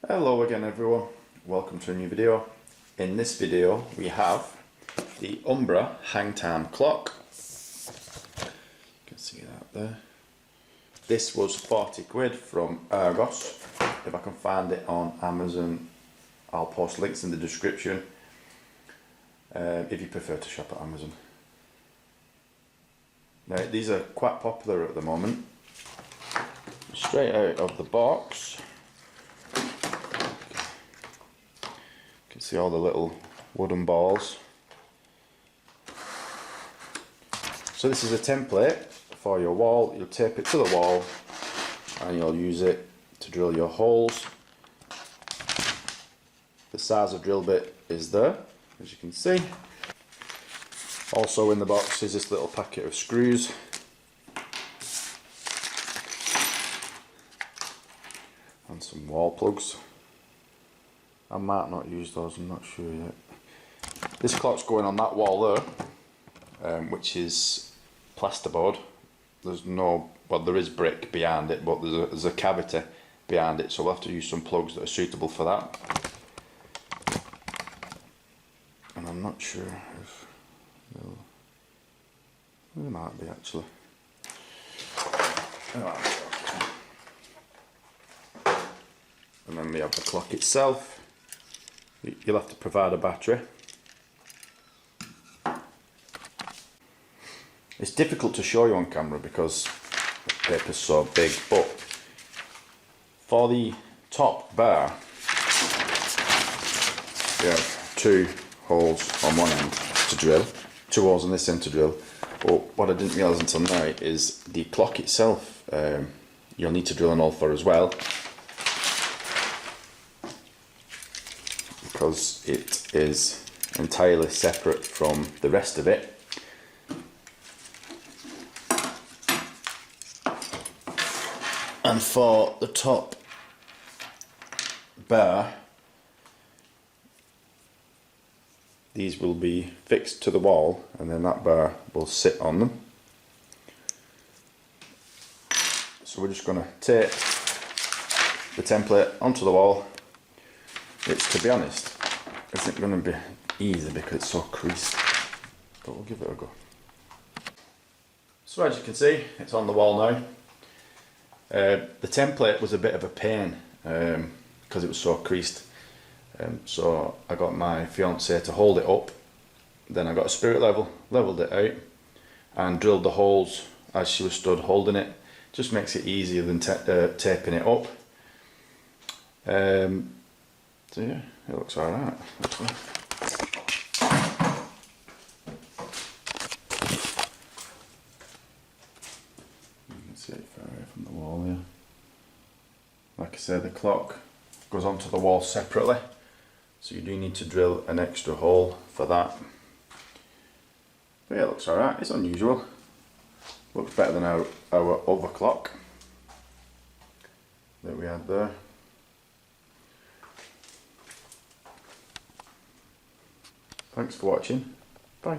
Hello again everyone, welcome to a new video. In this video we have the Umbra Hangtime clock. You can see that there. This was 40 quid from Argos. If I can find it on Amazon, I'll post links in the description if you prefer to shop at Amazon. Now these are quite popular at the moment. Straight out of the box, you can see all the little wooden balls. So this is a template for your wall. You'll tape it to the wall and you'll use it to drill your holes. The size of drill bit is there, as you can see. Also in the box is this little packet of screws. And some wall plugs. I might not use those, I'm not sure yet. This clock's going on that wall there, which is plasterboard. There's no, well there is brick behind it, but there's a cavity behind it, so we'll have to use some plugs that are suitable for that. And I'm not sure if there might be actually. And then we have the clock itself. You'll have to provide a battery. It's difficult to show you on camera because the paper's so big, but for the top bar you have two holes on one end to drill, two holes on this end to drill. But what I didn't realise until now is the clock itself, you'll need to drill an hole for as well, because it is entirely separate from the rest of it. And for the top bar, these will be fixed to the wall and then that bar will sit on them. So we're just going to tape the template onto the wall, which to be honest isn't going to be easy because it's so creased, but we'll give it a go. So as you can see, it's on the wall now. The template was a bit of a pain because it was so creased, so I got my fiance to hold it up, then I got a spirit level, leveled it out and drilled the holes as she was stood holding it. Just makes it easier than taping it up. So yeah, it looks alright actually. You can see it far away from the wall here. Like I said, the clock goes onto the wall separately, so you do need to drill an extra hole for that. But yeah, it looks alright, it's unusual. Looks better than our other clock that we had there. Thanks for watching. Bye.